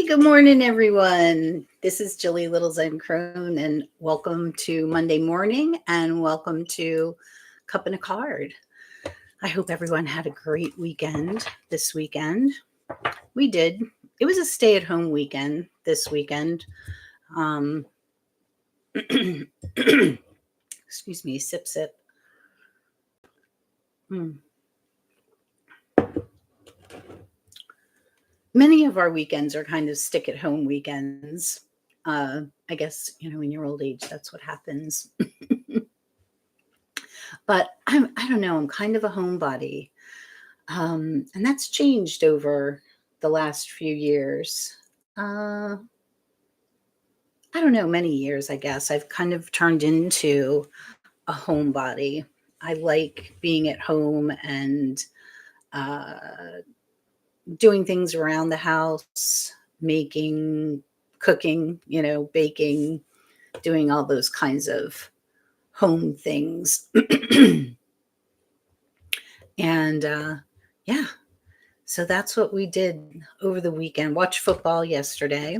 Good morning, everyone. This is Jillie-Little and welcome to Monday morning and welcome to Cup and a Card. I hope everyone had a great weekend this weekend. We did. It was a stay-at-home weekend this weekend. Excuse me, sip, sip. Many of our weekends are kind of stick-at-home weekends. I guess, in your old age, that's what happens. But I don't know, I'm kind of a homebody. And that's changed over the last few years. I don't know, many years, I guess. I've kind of turned into a homebody. I like being at home and doing things around the house, making, cooking, baking, doing all those kinds of home things. And yeah, so that's what we did over the weekend. Watched football yesterday,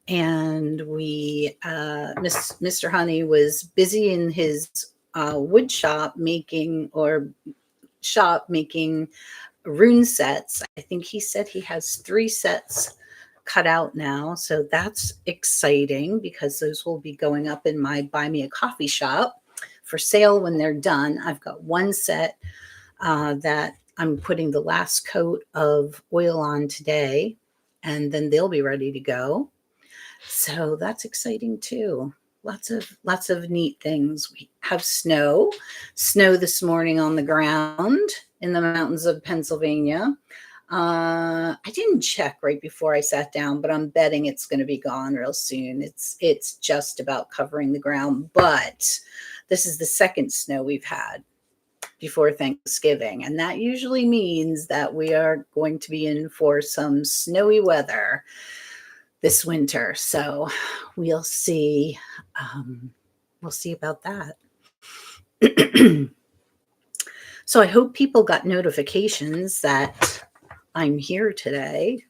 and we Mr. Honey was busy in his wood shop making rune sets. I think he said he has 3 sets cut out now, so that's exciting because those will be going up in my Buy Me a Coffee shop for sale when they're done. I've got 1 set that I'm putting the last coat of oil on today, and then they'll be ready to go. So that's exciting too. Lots of neat things. We have snow this morning on the ground in the mountains of Pennsylvania. I didn't check right before I sat down, but I'm betting it's going to be gone real soon. It's just about covering the ground, but this is the second snow we've had before Thanksgiving, and that usually means that we are going to be in for some snowy weather this winter. So we'll see. We'll see about that. So I hope people got notifications that I'm here today.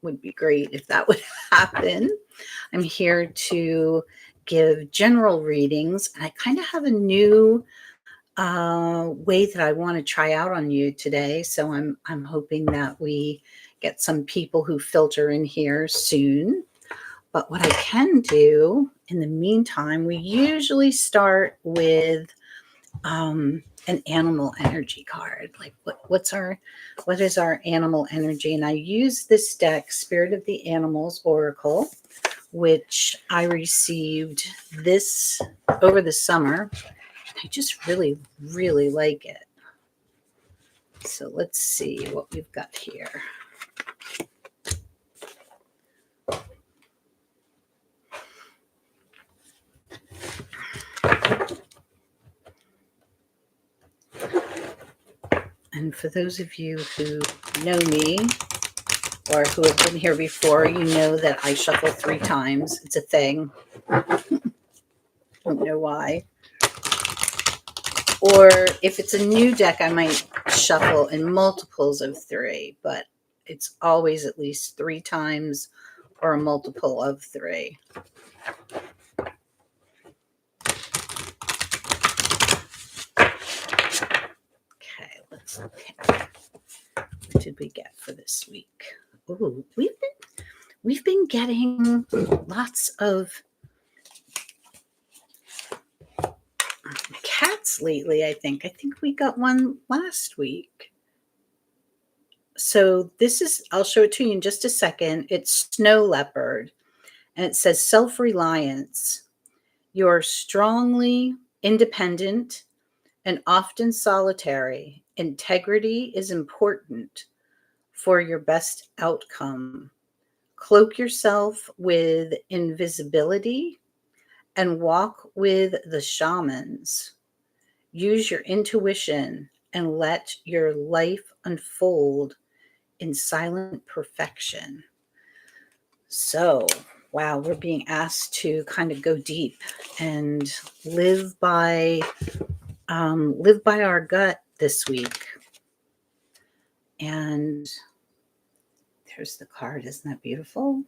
Would be great if that would happen. I'm here to give general readings, and I kind of have a new way that I want to try out on you today. So I'm hoping that we get some people who filter in here soon. But what I can do in the meantime, we usually start with an animal energy card. Like what is our animal energy? And I use this deck, Spirit of the Animals Oracle, which I received this over the summer. I just really, really like it. So let's see what we've got here. And for those of you who know me or who have been here before, you know that I shuffle 3 times. It's a thing. Don't know why. Or if it's a new deck, I might shuffle in multiples of 3, but it's always at least 3 times or a multiple of 3. Okay, let's pick. What did we get for this week? Ooh, we've been getting lots of cats lately. I think we got one last week. So I'll show it to you in just a second. It's Snow Leopard, and it says self-reliance. You're strongly independent and often solitary. Integrity is important for your best outcome. Cloak yourself with invisibility and walk with the shamans. Use your intuition and let your life unfold in silent perfection. So, wow, we're being asked to kind of go deep and live by our gut this week. And there's the card. Isn't that beautiful?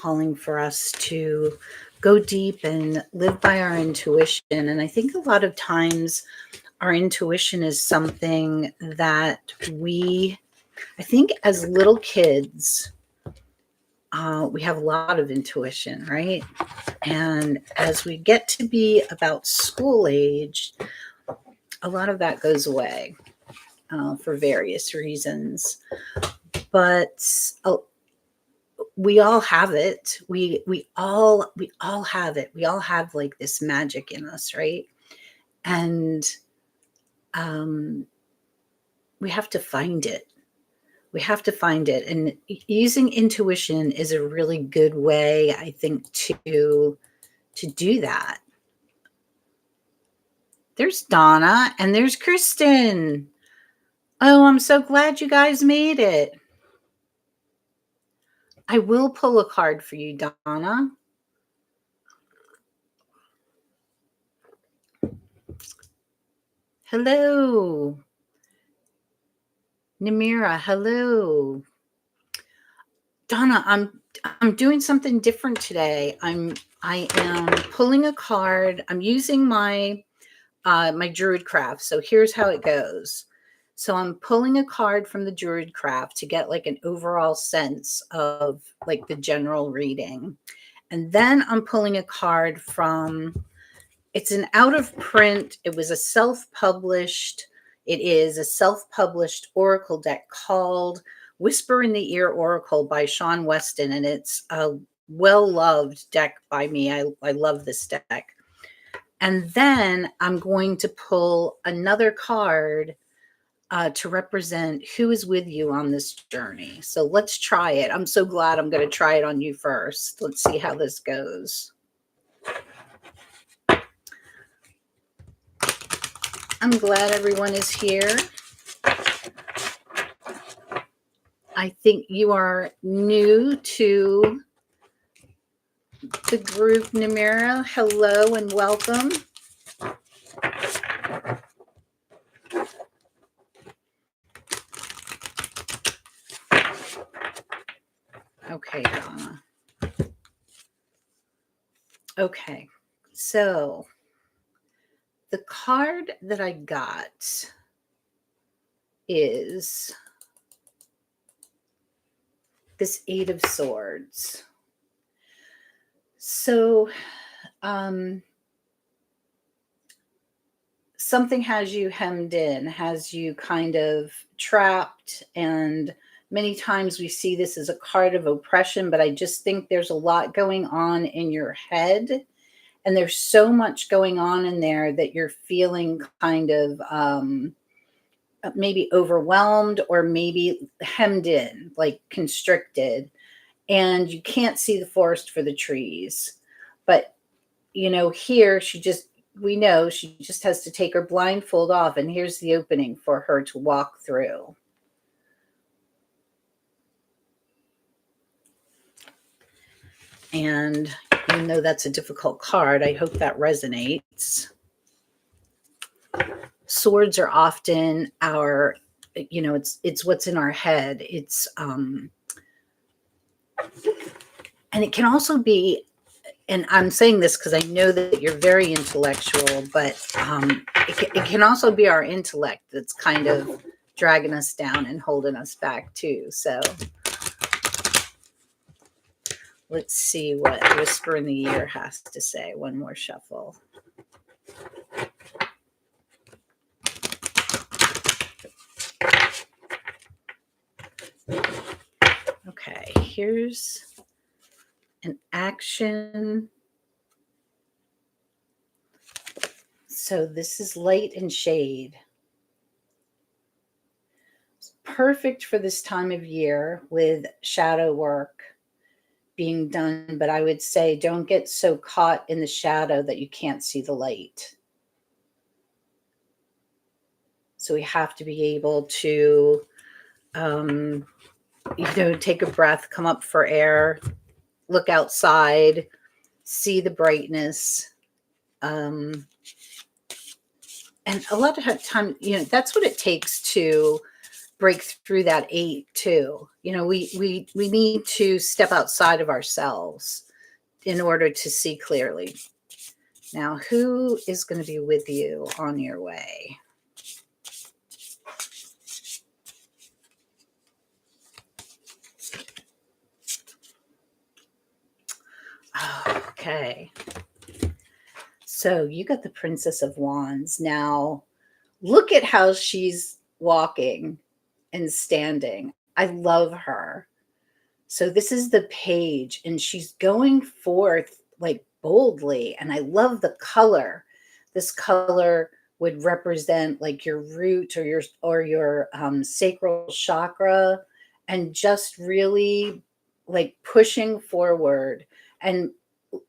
calling for us to go deep and live by our intuition. And I think a lot of times our intuition is something that I think as little kids, we have a lot of intuition, right? And as we get to be about school age, a lot of that goes away for various reasons. But we all have it. We all have it. We all have like this magic in us, right? And we have to find it. We have to find it. And using intuition is a really good way, I think, to do that. There's Donna and there's Kristen. Oh, I'm so glad you guys made it. I will pull a card for you, Donna. Hello. Namira, hello. Donna, I'm doing something different today. I am pulling a card. I'm using my my Druid craft. So here's how it goes. So I'm pulling a card from the Druid craft to get like an overall sense of like the general reading. And then I'm pulling a card from, it's an out of print. It is a self-published oracle deck called Whisper in the Ear Oracle by Sean Weston. And it's a well-loved deck by me. I love this deck. And then I'm going to pull another card to represent who is with you on this journey. So let's try it. I'm so glad I'm going to try it on you first. Let's see how this goes. I'm glad everyone is here. I think you are new to the group, Namira. Hello and welcome. Okay, Donna. Okay, so the card that I got is this Eight of Swords. So something has you hemmed in, has you kind of trapped, and many times we see this as a card of oppression, but I just think there's a lot going on in your head, and there's so much going on in there that you're feeling kind of maybe overwhelmed or maybe hemmed in, like constricted, and you can't see the forest for the trees. But, you know, here we know she just has to take her blindfold off, and here's the opening for her to walk through. And even though that's a difficult card, I hope that resonates. Swords are often our, you know, it's what's in our head. It's and it can also be, and I'm saying this because I know that you're very intellectual, but it can also be our intellect that's kind of dragging us down and holding us back too. So let's see what Whisper in the Ear has to say. One more shuffle. Okay, here's an action. So this is light and shade. It's perfect for this time of year with shadow work being done, but I would say don't get so caught in the shadow that you can't see the light. So we have to be able to, take a breath, come up for air, look outside, see the brightness. And a lot of time, that's what it takes to break through that 8 too. You know, we need to step outside of ourselves in order to see clearly. Now, who is going to be with you on your way? Okay. So you got the Princess of Wands. Now, look at how she's walking and standing. I love her. So this is the page, and she's going forth like boldly. And I love the color. This color would represent like your root or your sacral chakra, and just really like pushing forward. And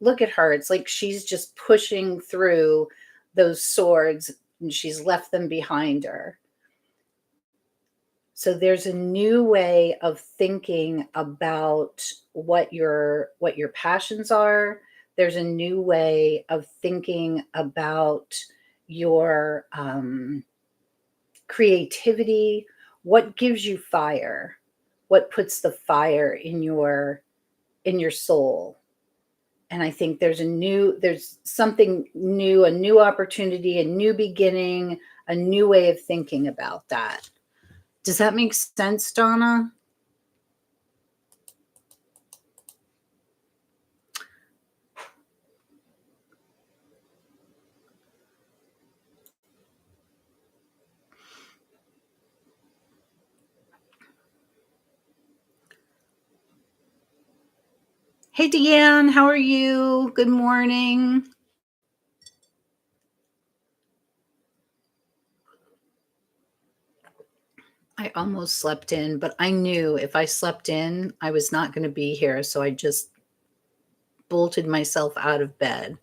look at her. It's like she's just pushing through those swords, and she's left them behind her. So there's a new way of thinking about what your passions are. There's a new way of thinking about your creativity. What gives you fire? What puts the fire in your soul? And I think there's something new, a new opportunity, a new beginning, a new way of thinking about that. Does that make sense, Donna? Hey, Deanne, how are you? Good morning. I almost slept in, but I knew if I slept in, I was not going to be here. So I just bolted myself out of bed.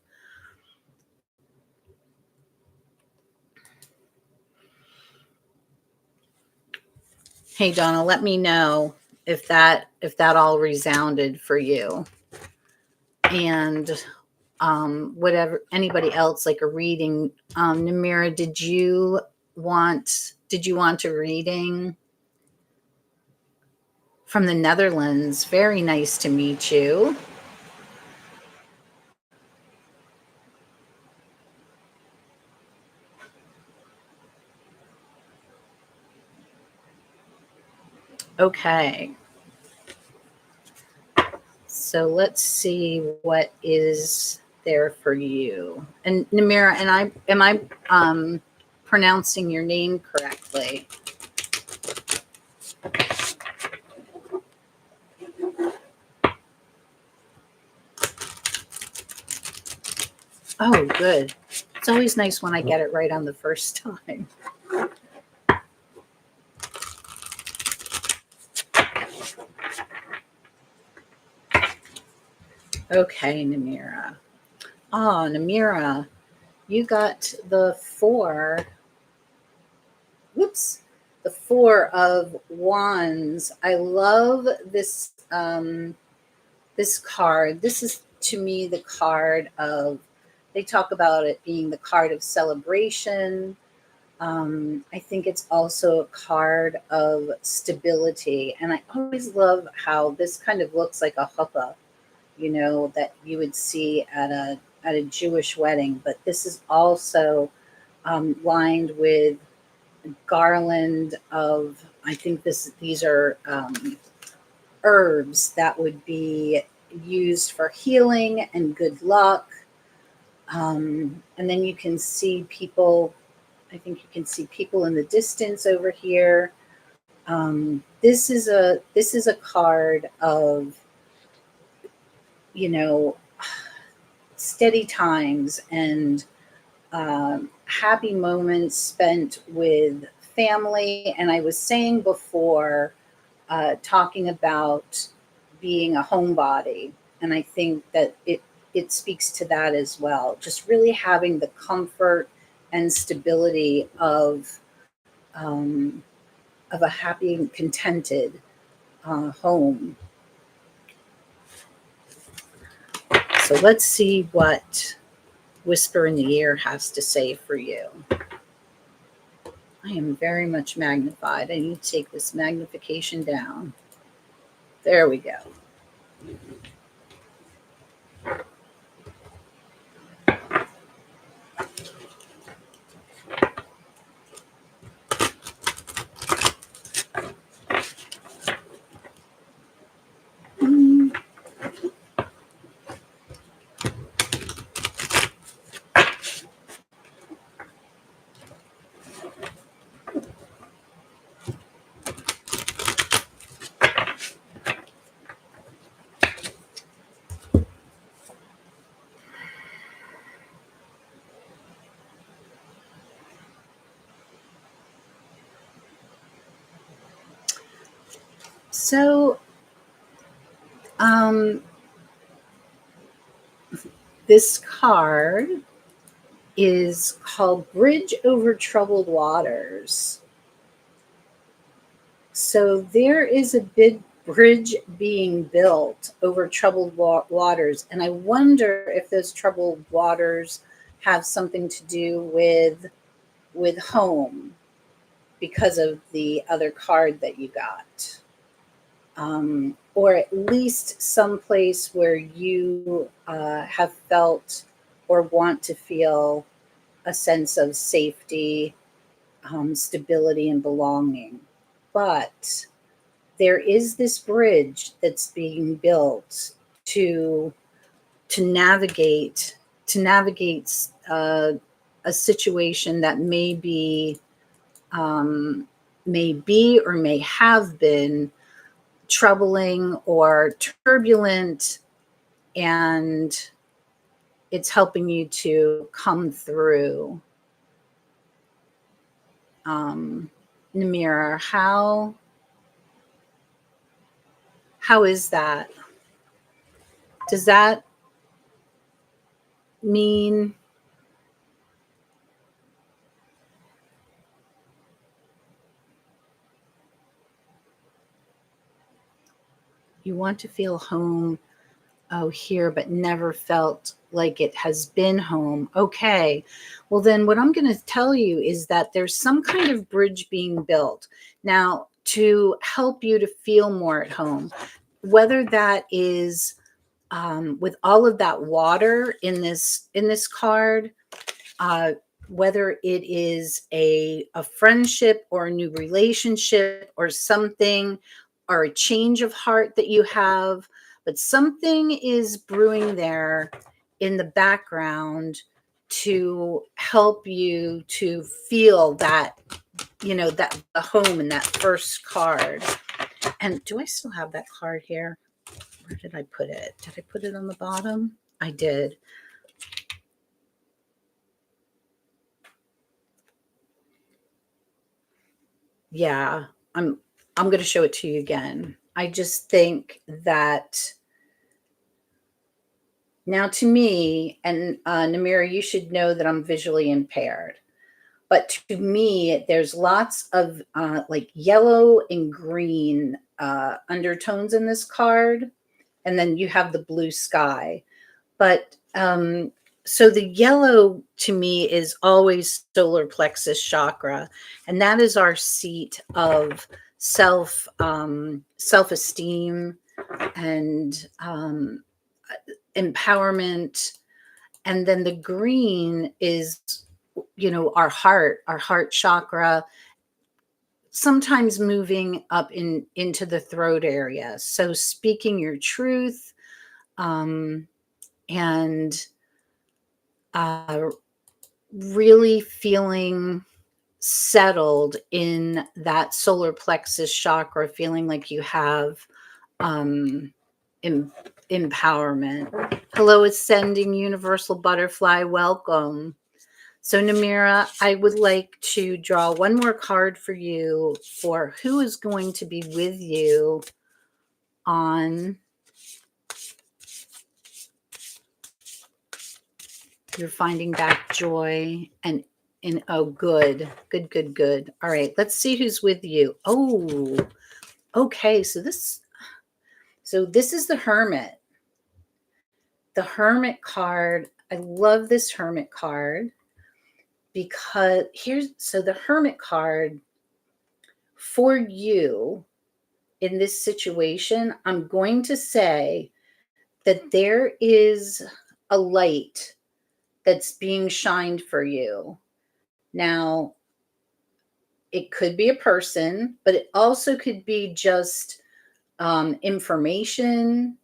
Hey, Donna, let me know if that all resounded for you. And whatever, anybody else like a reading. Namira, did you want a reading? From the Netherlands. Very nice to meet you. Okay. So let's see what is there for you. And Namira, and am I pronouncing your name correctly? Oh, good. It's always nice when I get it right on the first time. Okay, Namira. Oh, Namira, you got the 4. Whoops. The 4 of Wands. I love this this card. This is to me the card of, they talk about it being the card of celebration. I think it's also a card of stability. And I always love how this kind of looks like a chuppah, you know, that you would see at a Jewish wedding. But this is also lined with garland of, I think these are herbs that would be used for healing and good luck. And then you can see people, I think you can see people in the distance over here. This is a card of, you know, steady times and happy moments spent with family. And I was saying before, talking about being a homebody, and I think that it speaks to that as well. Just really having the comfort and stability of a happy and contented home. So let's see what Whisper in the Ear has to say for you. I am very much magnified. I need to take this magnification down. There we go. So, um, this card is called Bridge Over Troubled Waters. So there is a big bridge being built over troubled waters, and I wonder if those troubled waters have something to do with home because of the other card that you got, or at least someplace where you have felt or want to feel a sense of safety, stability, and belonging. But there is this bridge that's being built to to navigate a situation that may be or may have been troubling or turbulent, and it's helping you to come through. Namira, how is that? Does that mean you want to feel home, oh, here, but never felt like it has been home? Okay. Well, then what I'm going to tell you is that there's some kind of bridge being built now to help you to feel more at home, whether that is with all of that water in this card, uh, whether it is a friendship or a new relationship or something, or a change of heart that you have, but something is brewing there in the background to help you to feel that, that the home in that first card. And do I still have that card here? Where did I put it? Did I put it on the bottom? I did. Yeah, I'm going to show it to you again. I just think that now, to me, and Namira, you should know that I'm visually impaired. But to me, there's lots of like yellow and green undertones in this card. And then you have the blue sky. But so the yellow to me is always solar plexus chakra. And that is our seat of self-esteem and empowerment. And then the green is, our heart chakra, sometimes moving up into the throat area. So speaking your truth, and really feeling settled in that solar plexus chakra, feeling like you have empowerment. Hello, ascending universal butterfly, welcome. So, Namira, I would like to draw one more card for you for who is going to be with you on you're finding back joy and oh, good. All right, let's see who's with you. Oh, okay. So this is the Hermit. The Hermit card. I love this Hermit card. because so the Hermit card for you in this situation, I'm going to say that there is a light that's being shined for you. Now, it could be a person, but it also could be just information.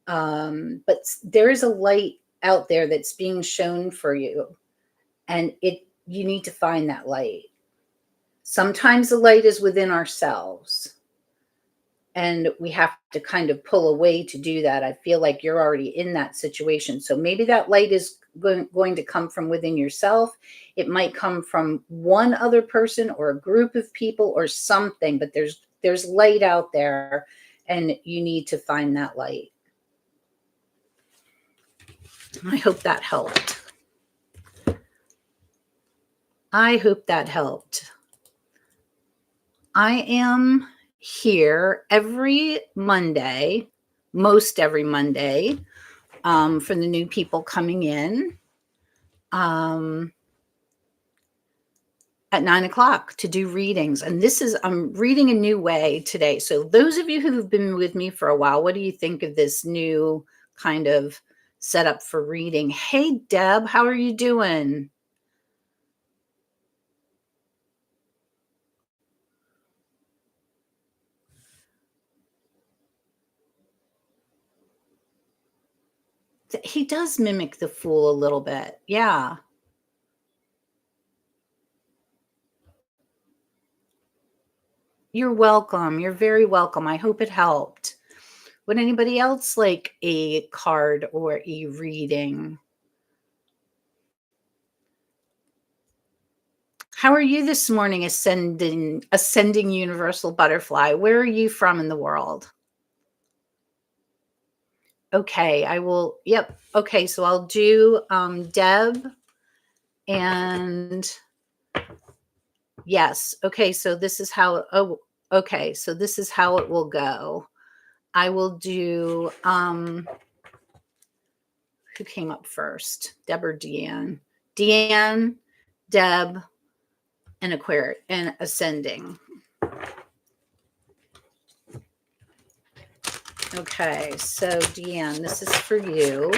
But there is a light out there that's being shown for you, and you need to find that light. Sometimes the light is within ourselves, and we have to kind of pull away to do that. I feel like you're already in that situation. So maybe that light is going to come from within yourself. It might come from one other person or a group of people or something, but there's light out there, and you need to find that light. I hope that helped. I hope that helped. I am here every Monday, most every Monday, for the new people coming in at 9 o'clock to do readings. And I'm reading a new way today. So those of you who have been with me for a while, what do you think of this new kind of setup for reading? Hey, Deb, how are you doing? He does mimic the Fool a little bit. Yeah. You're welcome. You're very welcome. I hope it helped. Would anybody else like a card or a reading? How are you this morning, ascending universal butterfly? Where are you from in the world? Okay, I will. Yep. Okay, so I'll do Deb and yes. Okay, so this is how. Oh, okay. So this is how it will go. I will do. Who came up first? Deb or Deanne? Deanne, Deb, and Aquarius and ascending. Okay, so Deanne, this is for you.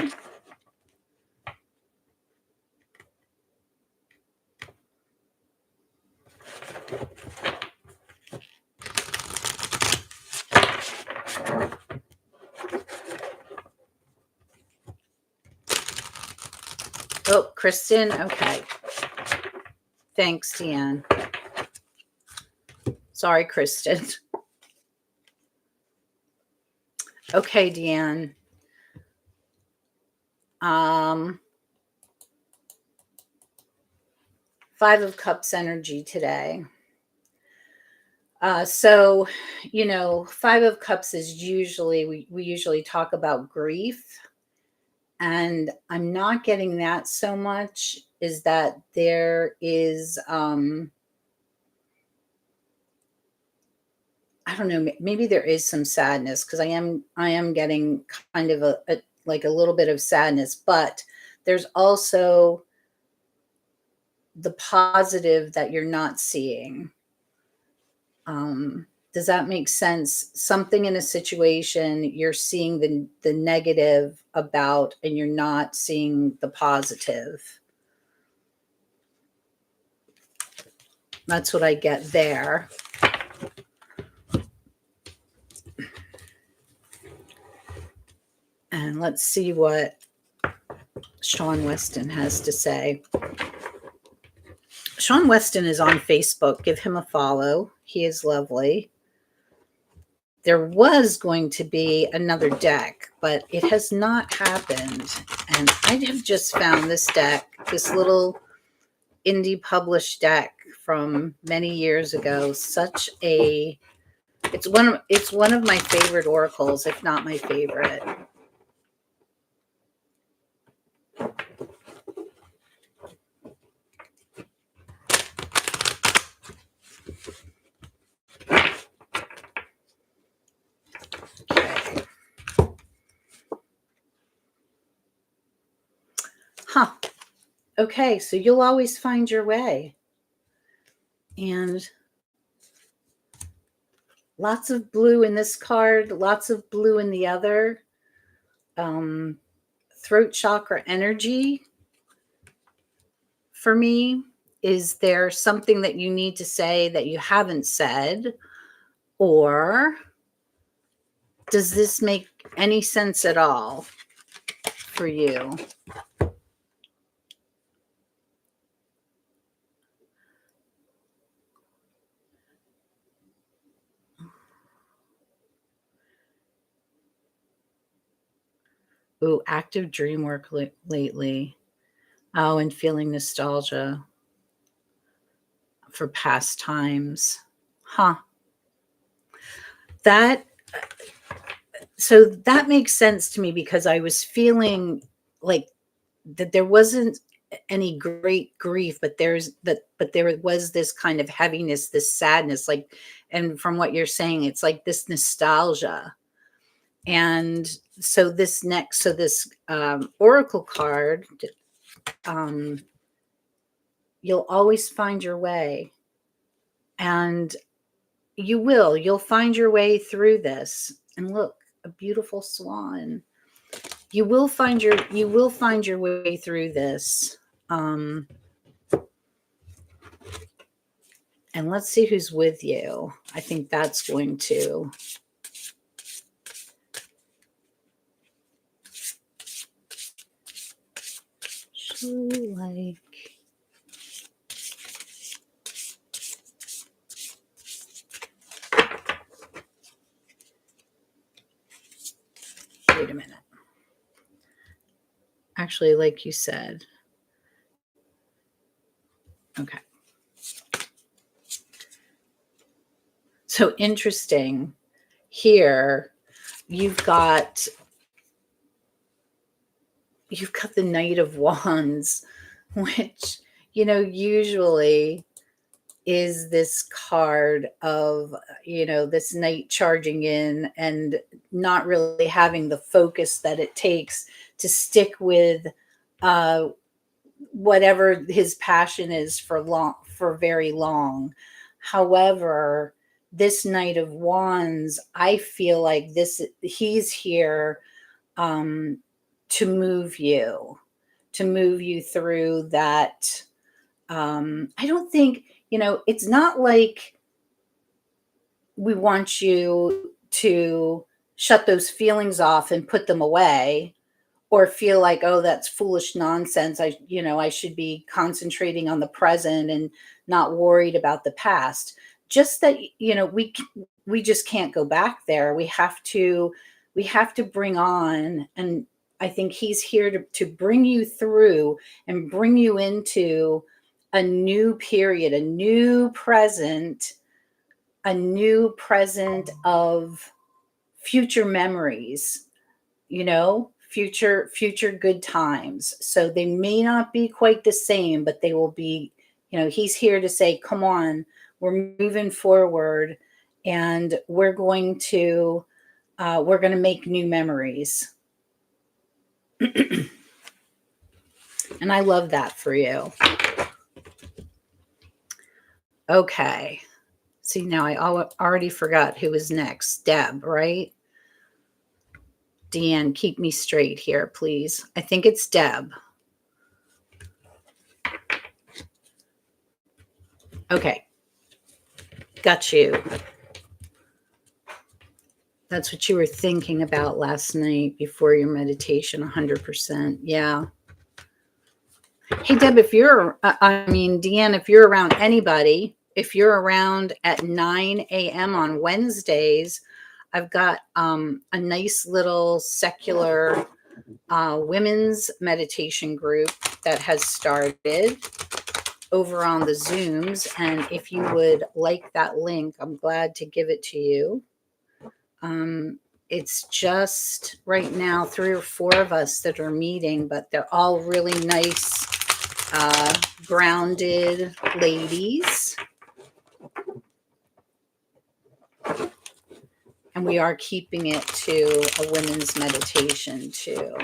Oh, Kristen. Okay. Thanks, Deanne. Sorry, Kristen. Okay, Deanne. 5 of Cups energy today. So, 5 of Cups is usually, we usually talk about grief. And I'm not getting that so much, is that there is, I don't know, maybe there is some sadness, because I am getting kind of a little bit of sadness, but there's also the positive that you're not seeing. Does that make sense? Something in a situation you're seeing the negative about, and you're not seeing the positive. That's what I get there. And let's see what Sean Weston has to say. Sean Weston is on Facebook. Give him a follow. He is lovely. There was going to be another deck, but it has not happened. And I have just found this deck, this little indie published deck from many years ago. It's one of my favorite oracles, if not my favorite. Okay. Huh. Okay, so you'll always find your way. And lots of blue in this card, lots of blue in the other. Throat chakra energy for me. Is there something that you need to say that you haven't said? Or does this make any sense at all for you? Ooh, active dream work lately. Oh, and feeling nostalgia for past times. Huh. That so that makes sense to me because I was feeling like that there wasn't any great grief, but there was this kind of heaviness, this sadness, like, and from what you're saying, it's like this nostalgia. And so this oracle card, um, you'll always find your way, and you'll find your way through this. And look, a beautiful swan. You will find your way through this. Um, and let's see who's with you. I think that's going to. Like, wait a minute. Actually, like you said. Okay. So interesting. Here, you've got the Knight of Wands, which, usually is this card of, this knight charging in and not really having the focus that it takes to stick with whatever his passion is for very long. However, this Knight of Wands, I feel like he's here um, to move you through that. I don't think, it's not like we want you to shut those feelings off and put them away, or feel like, oh, that's foolish nonsense. I should be concentrating on the present and not worried about the past. Just that, we just can't go back there. We have to bring on, and I think he's here to bring you through and bring you into a new period, a new present of future memories, future good times. So they may not be quite the same, but they will be, he's here to say, come on, we're moving forward, and we're going to make new memories. And I love that for you. Okay. See, now I already forgot who was next. Deb, right? Deanne, keep me straight here, please. I think it's Deb. Okay. Got you. That's what you were thinking about last night before your meditation, 100%. Yeah. Hey, Deb, Deanne, if you're around anybody, if you're around at 9 a.m. on Wednesdays, I've got a nice little secular women's meditation group that has started over on the Zooms. And if you would like that link, I'm glad to give it to you. It's just right now 3 or 4 of us that are meeting, but they're all really nice, grounded ladies. And we are keeping it to a women's meditation too.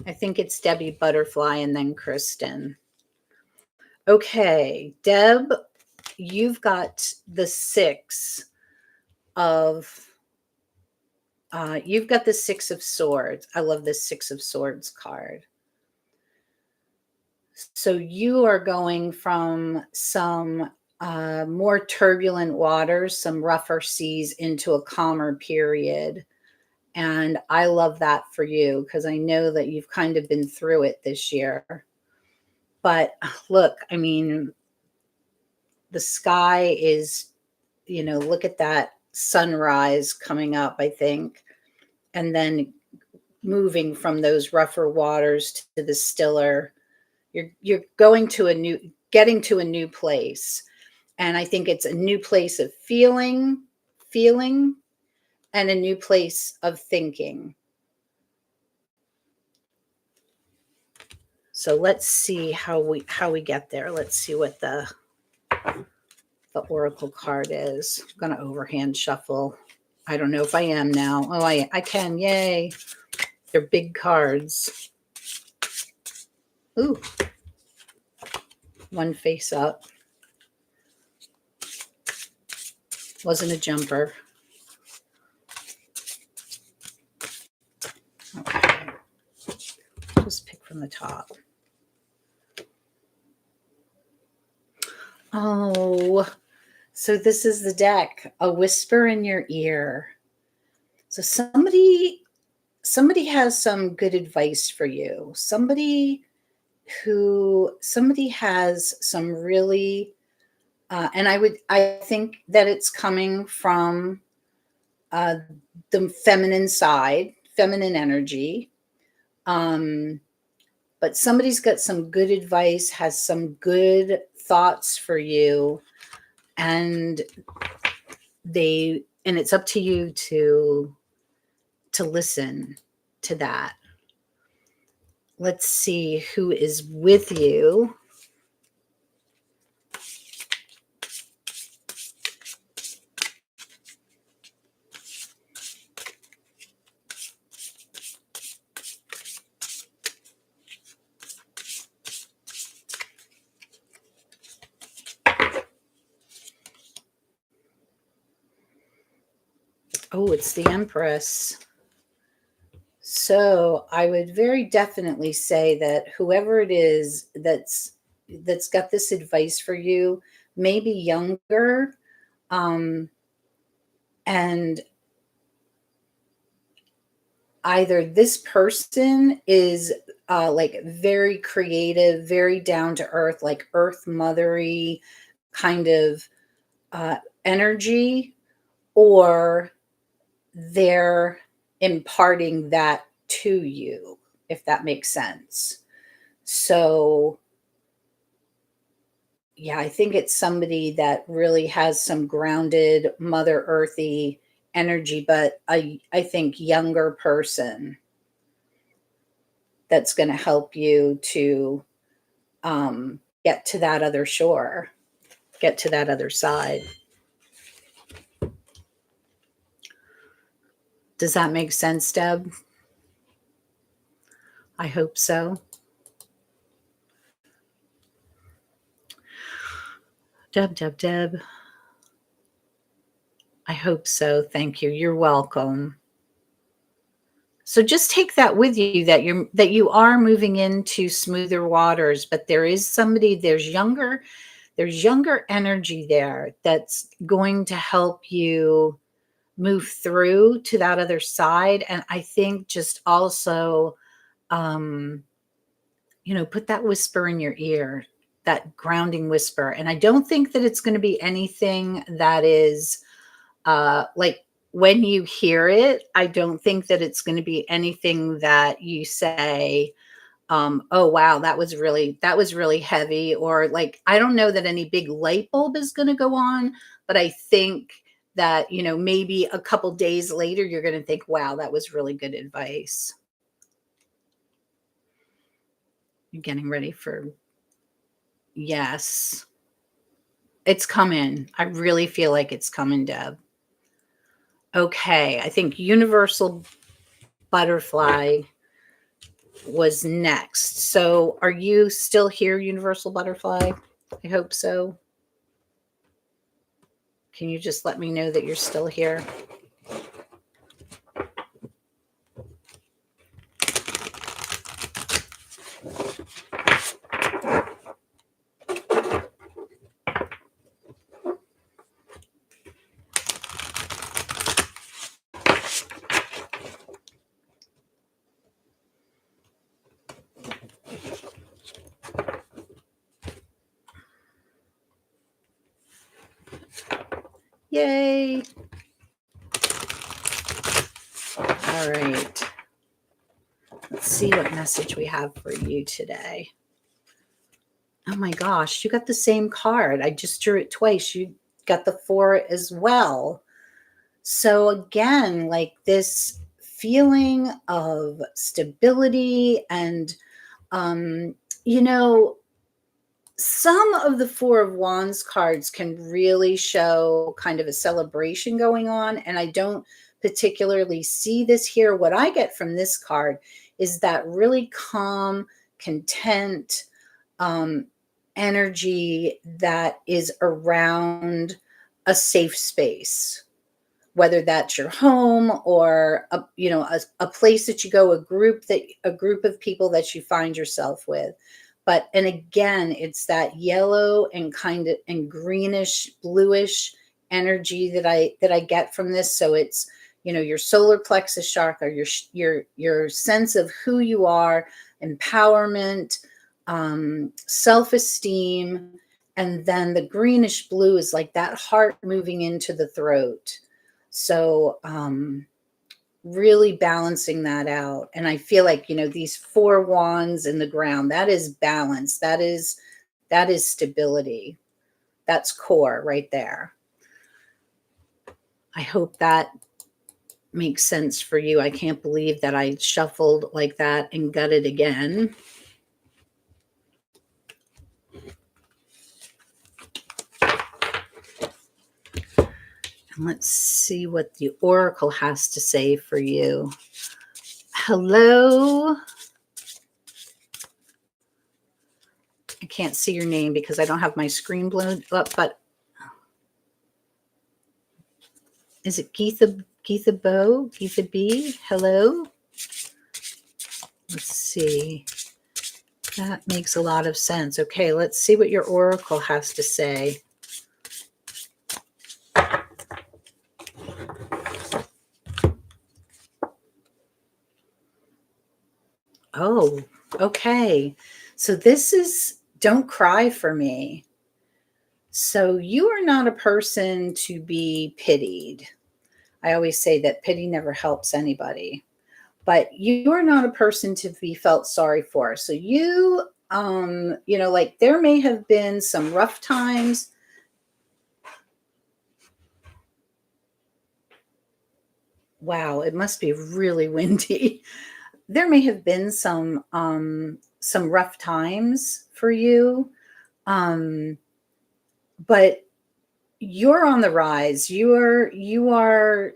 I think it's Debbie Butterfly and then Kristen. Okay, Deb, you've got the Six of Swords. I love this Six of Swords card. So you are going from some more turbulent waters, some rougher seas, into a calmer period. And I love that for you because I know that you've kind of been through it this year. But look, I mean, the sky is, look at that sunrise coming up, I think, and then moving from those rougher waters to the stiller. You're getting to a new place. And I think it's a new place of feeling, and a new place of thinking. So let's see how we get there. Let's see what the oracle card is. I'm going to overhand shuffle. I don't know if I am now. Oh, I can. Yay. They're big cards. Ooh. One face up. Wasn't a jumper. Okay. Just pick from the top. Oh, so this is the deck, A Whisper in Your Ear. So somebody has some good advice for you. Somebody has some really, and I think that it's coming from the feminine side, feminine energy. But somebody's got some good advice, has some good thoughts for you, and it's up to you to listen to that. Let's see who is with you. Oh, it's the Empress. So I would very definitely say that whoever it is that's got this advice for you may be younger, and either this person is like very creative, very down to earth, like earth mothery kind of energy, or they're imparting that to you, if that makes sense. So yeah, I think it's somebody that really has some grounded Mother Earthy energy, but I think younger person that's going to help you to get to that other shore, get to that other side. Does that make sense, Deb? I hope so. Deb. I hope so. Thank you. You're welcome. So just take that with you, that you are moving into smoother waters, but there's younger energy there that's going to help you move through to that other side. And I think just also, put that whisper in your ear, that grounding whisper. And I don't think that it's going to be anything that is like, when you hear it, I don't think that it's going to be anything that you say, oh wow, that was really heavy, or like, I don't know that any big light bulb is going to go on, but I think that, maybe a couple days later, you're going to think, wow, that was really good advice. You're getting ready for, yes, it's coming. I really feel like it's coming, Deb. Okay, I think Universal Butterfly was next. So are you still here, Universal Butterfly? I hope so. Can you just let me know that you're still here? Yay. All right. Let's see what message we have for you today. Oh my gosh, you got the same card. I just drew it twice. You got the 4 as well. So again, like this feeling of stability and, you know, some of the 4 of Wands cards can really show kind of a celebration going on. And I don't particularly see this here. What I get from this card is that really calm, content, energy that is around a safe space, whether that's your home or a place that you go, a group of people that you find yourself with. But and again, it's that yellow and kind of and greenish bluish energy that I get from this. So it's, your solar plexus chakra, your sense of who you are, empowerment, self-esteem, and then the greenish blue is like that heart moving into the throat. So really balancing that out. And I feel like, these 4 wands in the ground, that is balance. That is stability. That's core right there. I hope that makes sense for you. I can't believe that I shuffled like that and got it again. And let's see what the oracle has to say for you. Hello. I can't see your name because I don't have my screen blown up, but is it Geetha B? Hello? Let's see. That makes a lot of sense. Okay, let's see what your oracle has to say. Oh, okay. So this is don't cry for me. So you are not a person to be pitied. I always say that pity never helps anybody, but you are not a person to be felt sorry for. So you, like there may have been some rough times. Wow, it must be really windy. There may have been some rough times for you, but you're on the rise. You are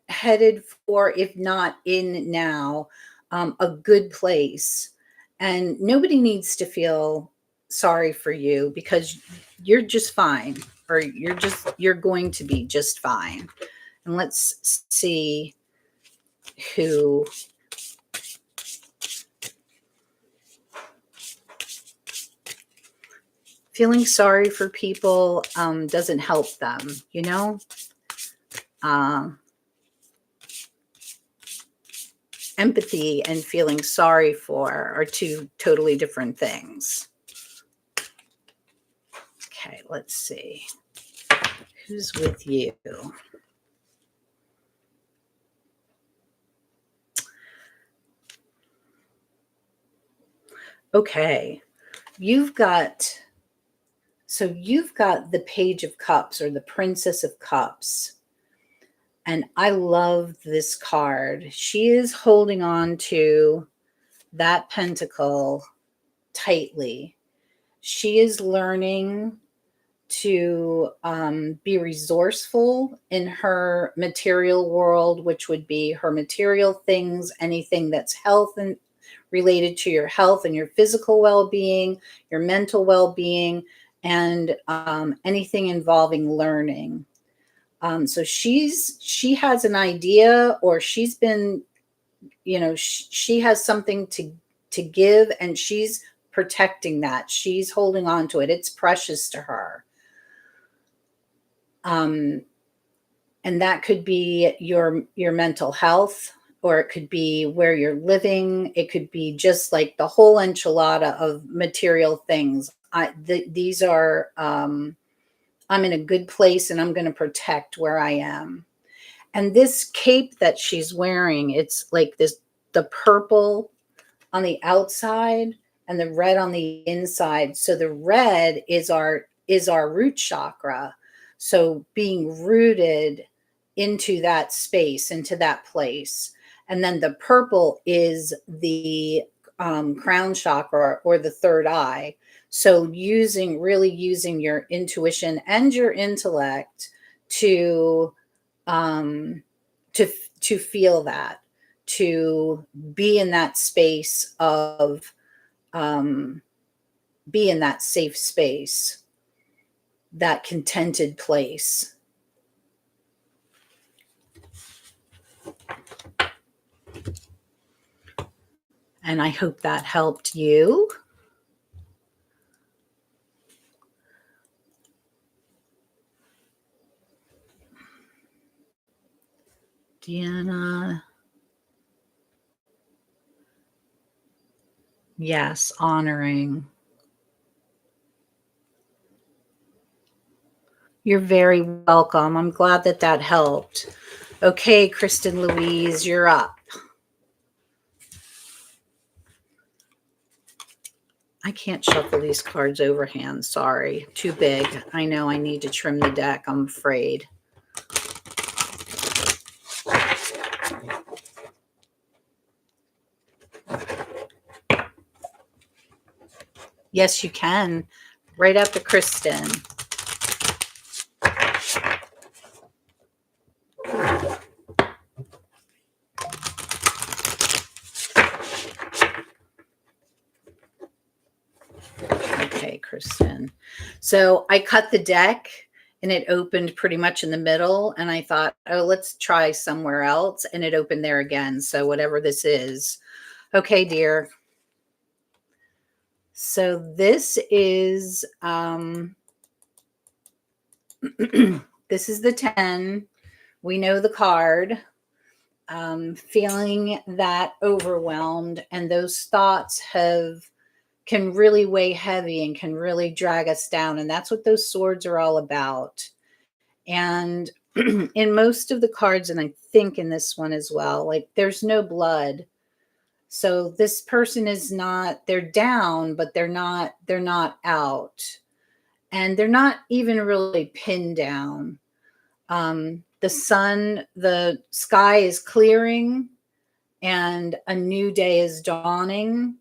headed for, if not in now, a good place. And nobody needs to feel sorry for you because you're just fine, or you're going to be just fine. And let's see who. Feeling sorry for people doesn't help them, empathy and feeling sorry for are 2 totally different things. Okay, let's see. Who's with you? Okay, you've got the Page of Cups, or the Princess of Cups. And I love this card. She is holding on to that pentacle tightly. She is learning to be resourceful in her material world, which would be her material things, anything that's health and related to your health and your physical well-being, your mental well-being, and anything involving learning. So she has an idea, or she's been, she has something to give, and she's protecting that. She's holding on to it. It's precious to her. And that could be your mental health, or it could be where you're living. It could be just like the whole enchilada of material things. These are, I'm in a good place, and I'm going to protect where I am. And this cape that she's wearing, it's like the purple on the outside and the red on the inside. So the red is our root chakra. So being rooted into that space, into that place. And then the purple is the crown chakra, or the third eye. So really using your intuition and your intellect to feel that, to be in that space of, be in that safe space, that contented place. And I hope that helped you. Deanna. Yes, honoring. You're very welcome. I'm glad that helped. Okay, Kristen Louise, you're up. I can't shuffle these cards overhand. Sorry. Too big. I know I need to trim the deck, I'm afraid. Yes, you can. Right up to Kristen. Okay, Kristen. So I cut the deck, and it opened pretty much in the middle. And I thought, oh, let's try somewhere else. And it opened there again. So whatever this is. Okay, dear. So this is, this is the 10. We know the card. Feeling that overwhelmed, and those thoughts can really weigh heavy and can really drag us down. And that's what those swords are all about. And in most of the cards, and I think in this one as well, like there's no blood. So this person is not, they're down, but they're not out. And they're not even really pinned down. The sky is clearing, and a new day is dawning.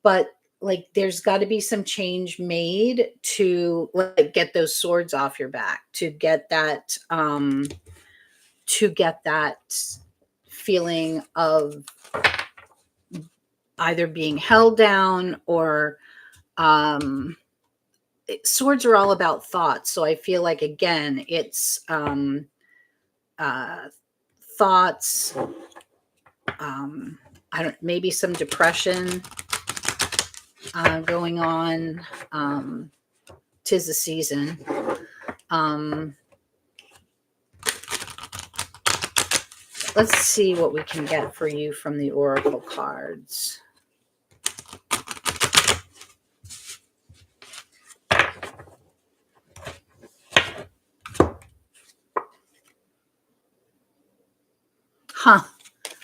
But like there's got to be some change made to like get those swords off your back, to get that feeling of either being held down, or swords are all about thoughts. So I feel like, again, it's thoughts, maybe some depression going on. 'Tis the season. Let's see what we can get for you from the Oracle cards.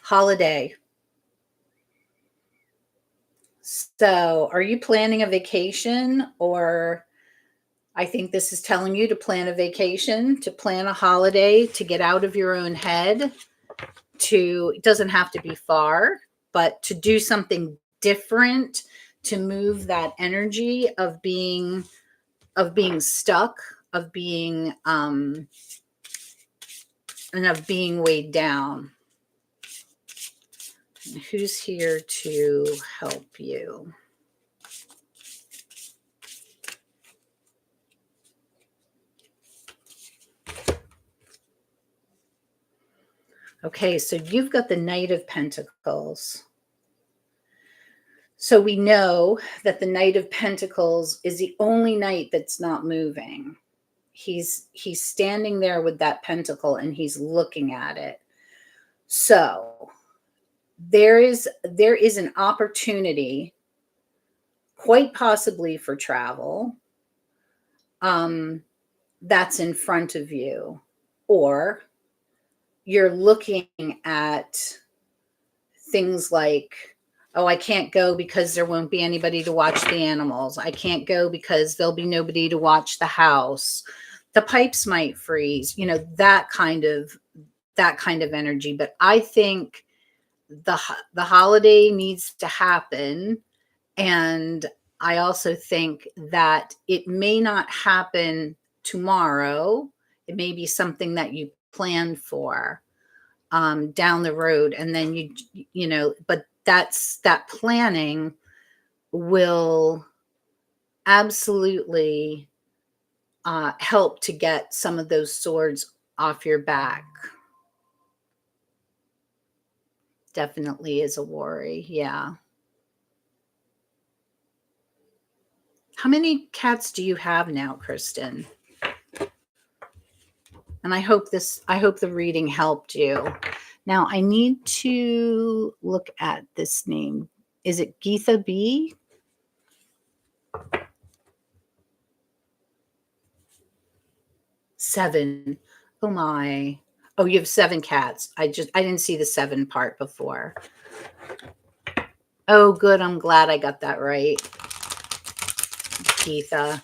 Holiday. So are you planning a vacation? Or I think this is telling you to plan a vacation, to plan a holiday, to get out of your own head. It doesn't have to be far, but to do something different, to move that energy of being stuck, of being and of being weighed down. Who's here to help you? Okay, so you've got the Knight of Pentacles. So we know that the Knight of Pentacles is the only knight that's not moving. He's standing there with that pentacle and he's looking at it. So there is an opportunity, quite possibly for travel, that's in front of you, or you're looking at things like, oh, I can't go because there won't be anybody to watch the animals. I can't go because there'll be nobody to watch the house. The pipes might freeze, you know, that kind of energy. But I think the holiday needs to happen. And I also think that it may not happen tomorrow. It may be something that you plan for down the road. And then you know, but that planning will absolutely help to get some of those swords off your back. Definitely is a worry. Yeah. How many cats do you have now, Kristen? And I hope the reading helped you. Now I need to look at this name. Is it Geetha B? Seven. Oh my. Oh, you have 7 cats. I didn't see the 7 part before. Oh, good. I'm glad I got that right, Geetha.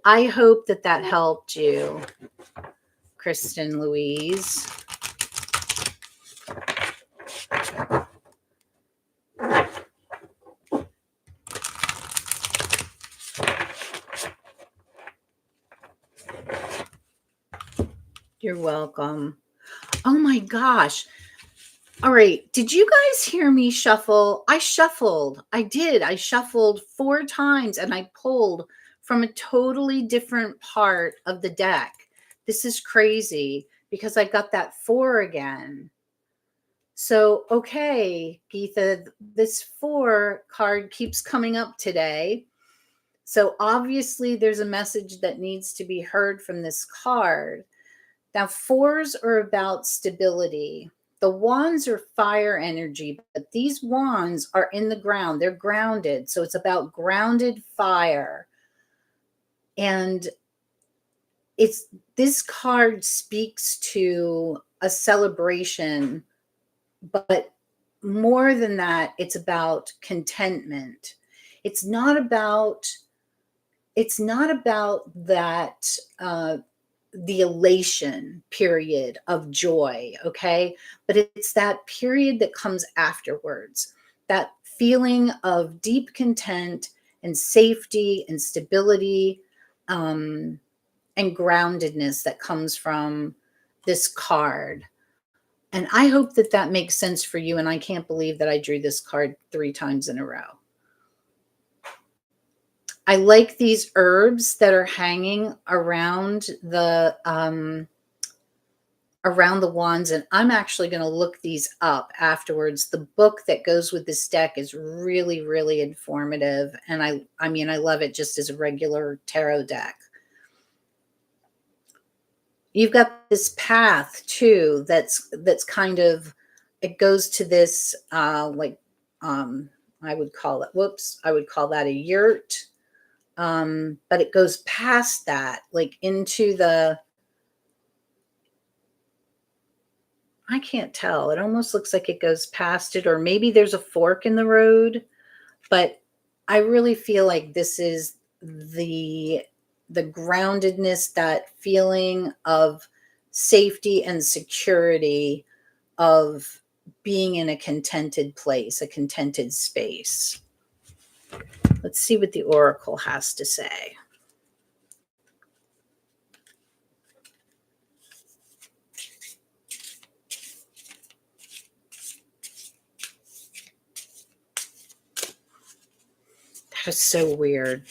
I hope that helped you, Kristen Louise. You're welcome. Oh my gosh. All right. Did you guys hear me shuffle? I shuffled. I did. I shuffled 4 times and I pulled from a totally different part of the deck. This is crazy because I got that 4 again. So, okay, Geetha, this 4 card keeps coming up today. So obviously there's a message that needs to be heard from this card. Now, 4s are about stability. The wands are fire energy, but these wands are in the ground. They're grounded. So it's about grounded fire. And this card speaks to a celebration, but more than that, it's about contentment. It's not about that the elation period of joy, okay? But it's that period that comes afterwards, that feeling of deep content and safety and stability and groundedness that comes from this card. And I hope that makes sense for you. And I can't believe that I drew this card 3 times in a row. I like these herbs that are hanging around the wands, and I'm actually going to look these up afterwards. The book that goes with this deck is really, really informative, and I mean, I love it just as a regular tarot deck. You've got this path too that's kind of, it goes to this I would call that a yurt. But it goes past that, like into I can't tell. It almost looks like it goes past it, or maybe there's a fork in the road. But I really feel like this is the groundedness, that feeling of safety and security of being in a contented place, a contented space. Let's see what the oracle has to say. Just so weird.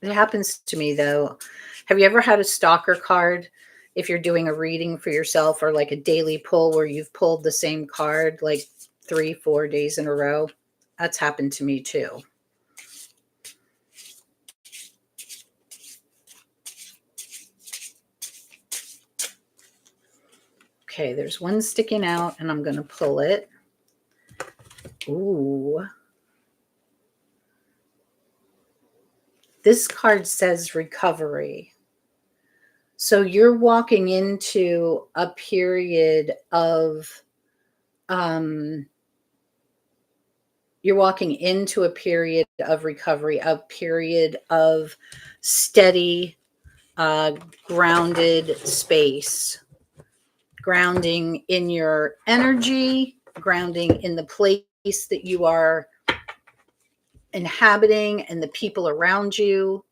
It happens to me though. Have you ever had a stalker card if you're doing a reading for yourself, or like a daily pull where you've pulled the same card like 3-4 days in a row? That's happened to me too. Okay, there's one sticking out and I'm going to pull it. Ooh. This card says recovery. So you're walking into a period of recovery, a period of steady, grounded space, grounding in your energy, grounding in the place that you are inhabiting and the people around you.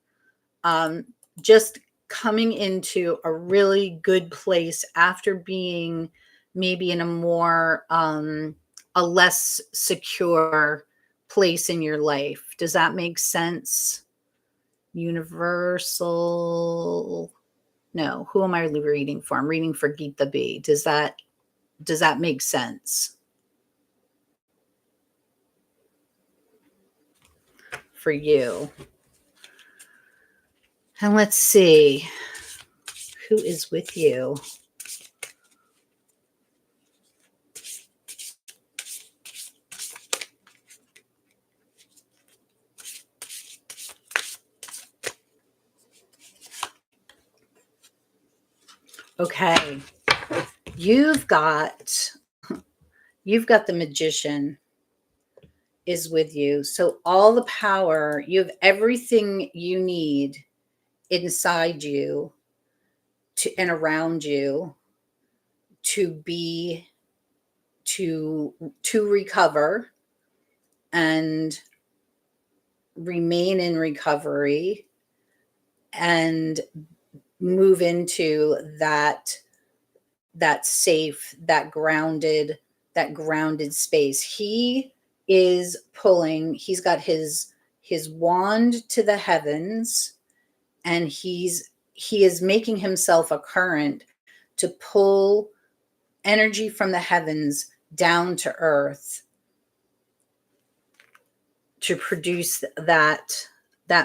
Just coming into a really good place after being maybe in a more a less secure place in your life. Does that make sense? Universal. No, who am I reading for? I'm reading for Geeta B. Does that make sense for you? And let's see who is with you. Okay. You've got the Magician is with you. So all the power, you have everything you need inside you and around you to recover and remain in recovery and move into that safe, that grounded space. He is pulling, he's got his wand to the heavens, and he is making himself a current to pull energy from the heavens down to earth to produce that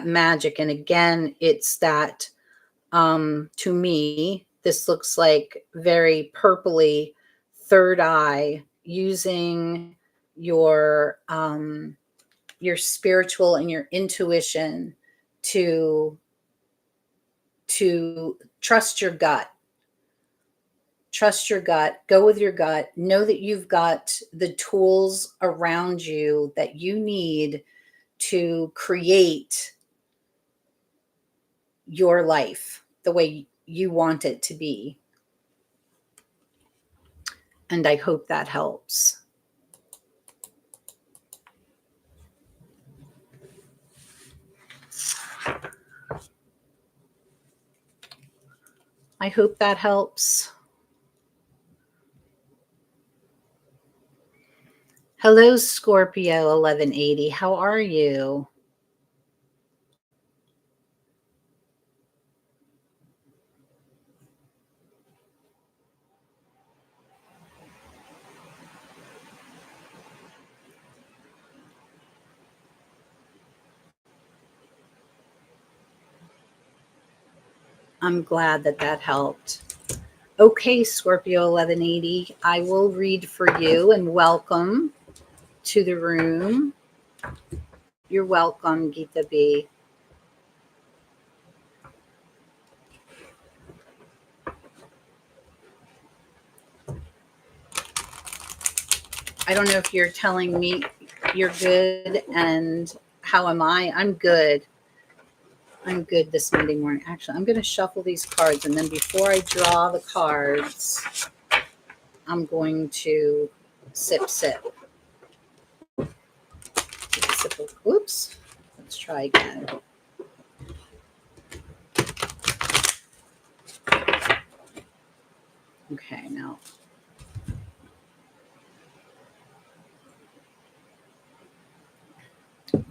magic. And again, it's that to me, this looks like very purpley third eye, using your spiritual and your intuition to trust your gut. Trust your gut, go with your gut, know that you've got the tools around you that you need to create your life the way you want it to be. And I hope that helps. I hope that helps. Hello, Scorpio 1180. How are you? I'm glad that helped. Okay, Scorpio 1180, I will read for you, and welcome to the room. You're welcome, Geeta B. I don't know if you're telling me you're good, and how am I? I'm good. I'm good this Monday morning. Actually, I'm going to shuffle these cards, and then before I draw the cards, I'm going to sip. Oops. Let's try again. Okay, now.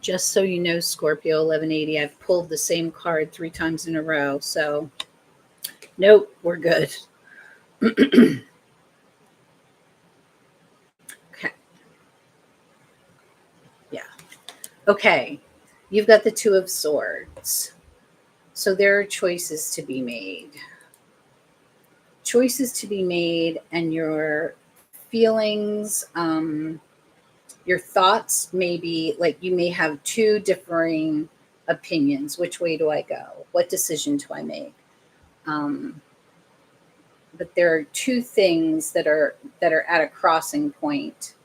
Just so you know, Scorpio 1180, I've pulled the same card 3 times in a row. So, nope, we're good. Okay. Yeah. Okay. You've got the 2 of Swords. So there are choices to be made. Choices to be made, and your feelings, your thoughts may be like you may have 2 differing opinions. Which way do I go? What decision do I make? But there are 2 things that are at a crossing point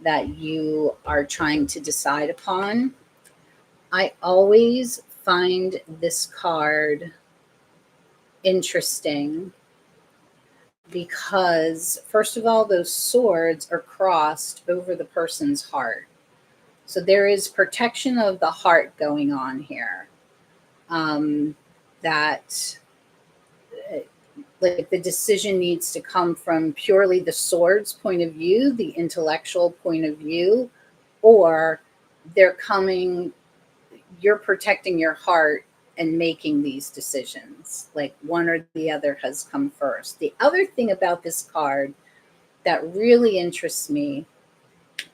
that you are trying to decide upon. I always find this card interesting because, first of all, those swords are crossed over the person's heart. So there is protection of the heart going on here. That like the decision needs to come from purely the sword's point of view, the intellectual point of view, or you're protecting your heart and making these decisions. Like one or the other has come first. The other thing about this card that really interests me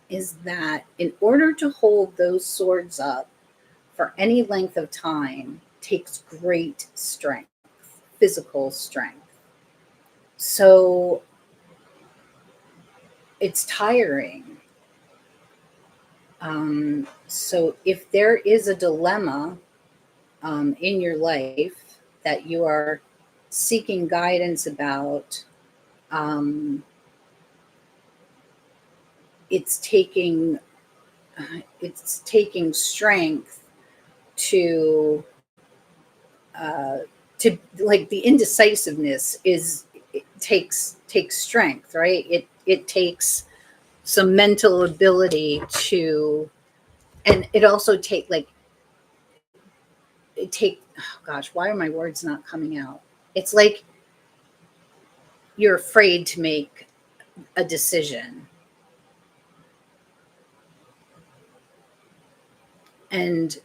is that in order to hold those swords up for any length of time takes great strength, physical strength. So it's tiring. So if there is a dilemma in your life that you are seeking guidance about, it's taking strength to like the indecisiveness takes strength, right? It takes some mental ability to, and it also oh gosh, why are my words not coming out? It's like you're afraid to make a decision. And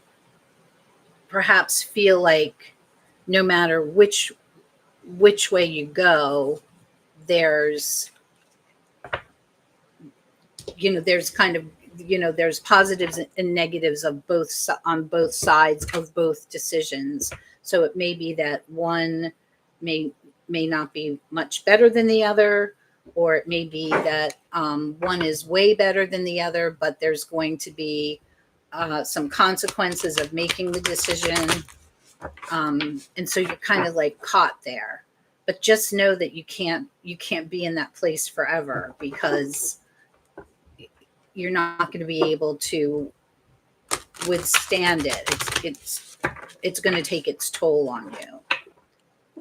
perhaps feel like no matter which way you go, there's kind of, there's positives and negatives of on both sides of both decisions. So it may be that one may not be much better than the other, or it may be that one is way better than the other, but there's going to be some consequences of making the decision. And so you're kind of like caught there. But just know that you can't be in that place forever, because you're not going to be able to withstand it. It's going to take its toll on you.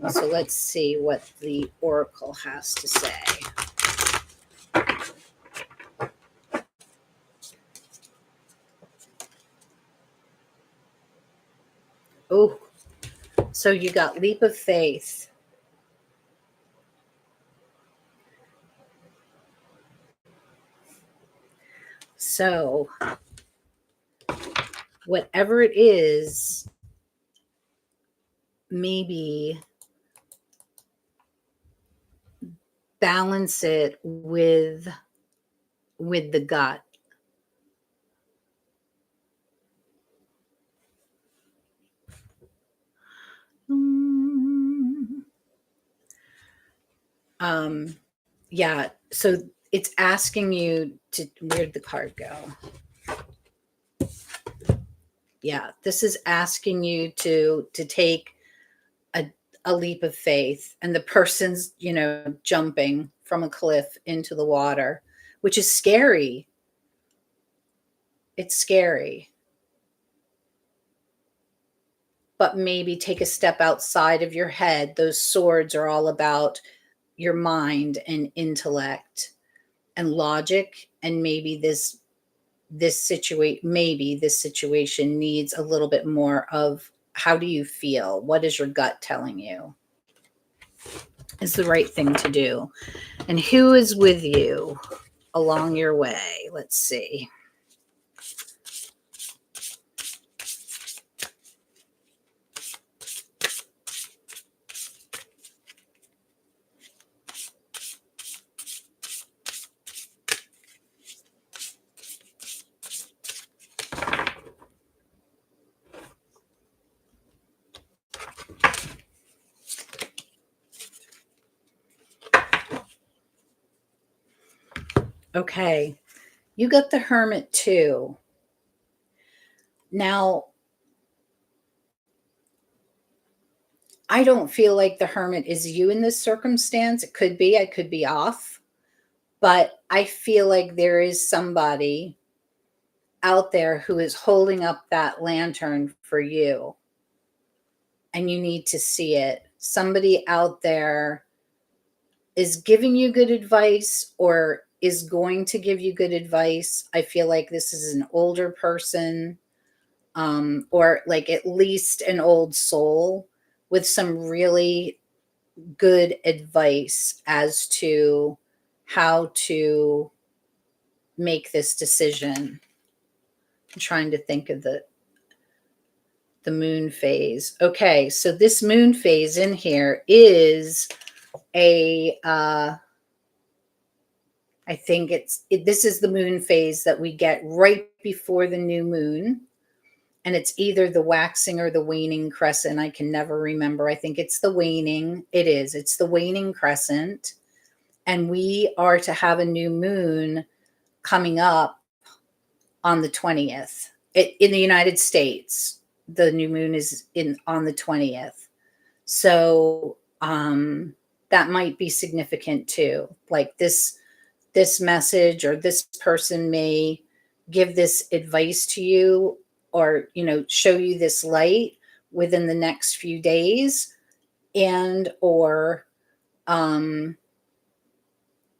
So let's see what the Oracle has to say. Oh, so you got leap of faith. So whatever it is, maybe balance it with the gut. Yeah, so it's asking you to, where'd the card go? Yeah, this is asking you to take a leap of faith, and the person's, jumping from a cliff into the water, which is scary. It's scary. But maybe take a step outside of your head. Those swords are all about your mind and intellect and logic, and maybe this situation needs a little bit more of, how do you feel? What is your gut telling you is the right thing to do? And who is with you along your way? Let's see. Okay. You got the Hermit too. Now, I don't feel like the Hermit is you in this circumstance. It could be, I could be off, but I feel like there is somebody out there who is holding up that lantern for you, and you need to see it. Somebody out there is giving you good advice or is going to give you good advice. I feel like this is an older person, or like at least an old soul with some really good advice as to how to make this decision. I'm trying to think of the moon phase. Okay, so this moon phase in here is a I think this is the moon phase that we get right before the new moon, and it's either the waxing or the waning crescent. I can never remember. I think it's the waning. It's the waning crescent, and we are to have a new moon coming up on the 20th. In the United States, the new moon is on the 20th. So that might be significant too. Like this message or this person may give this advice to you, or show you this light within the next few days, and or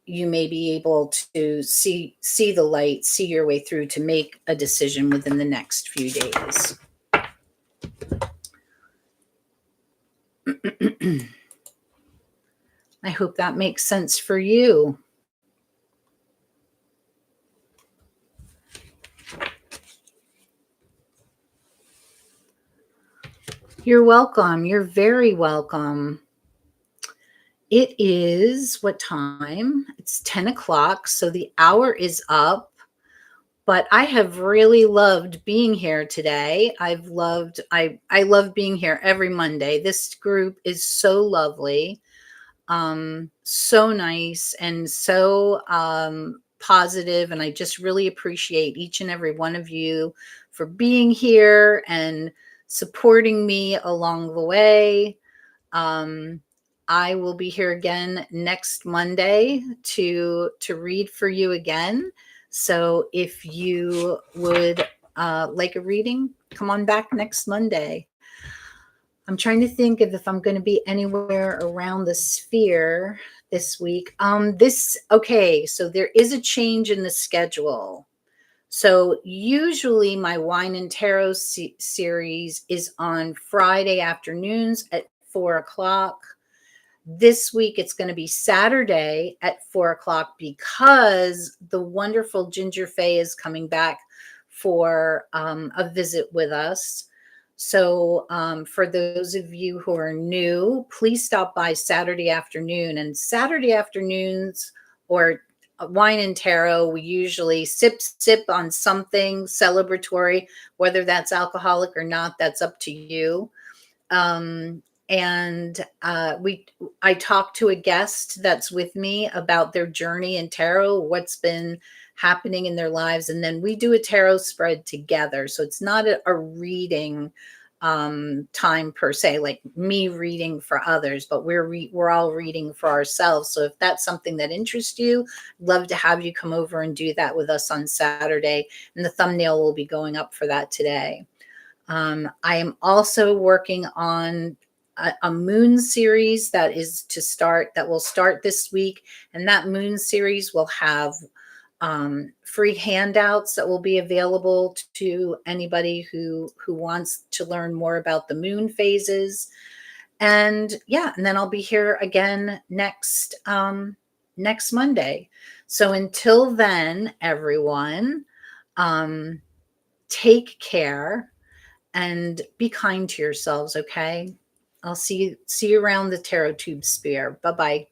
you may be able to see the light, see your way through to make a decision within the next few days. I hope that makes sense for you. You're welcome. You're very welcome. It is what time? It's 10 o'clock. So the hour is up, but I have really loved being here today. I love being here every Monday. This group is so lovely. So nice and so positive, and I just really appreciate each and every one of you for being here and supporting me along the way. I will be here again next Monday to read for you again. So if you would like a reading, come on back next Monday. I'm trying to think of if I'm going to be anywhere around the sphere this week. Okay, so there is a change in the schedule. So usually my wine and tarot series is on Friday afternoons at 4:00. This week it's going to be Saturday at 4:00 because the wonderful Ginger Faye is coming back for a visit with us. So for those of you who are new, please stop by Saturday afternoon. And Saturday afternoons, or wine and tarot, we usually sip on something celebratory, whether that's alcoholic or not, that's up to you. And I talk to a guest that's with me about their journey in tarot, what's been happening in their lives, and then we do a tarot spread together. So it's not a reading time per se, like me reading for others, but we're all reading for ourselves. So if that's something that interests you, I'd love to have you come over and do that with us on Saturday, and the thumbnail will be going up for that today. I am also working on a moon series that will start this week, and that moon series will have free handouts that will be available to anybody who wants to learn more about the moon phases. And then I'll be here again next Monday. So until then, everyone, take care and be kind to yourselves, okay? I'll see you around the tarot tube sphere. Bye-bye.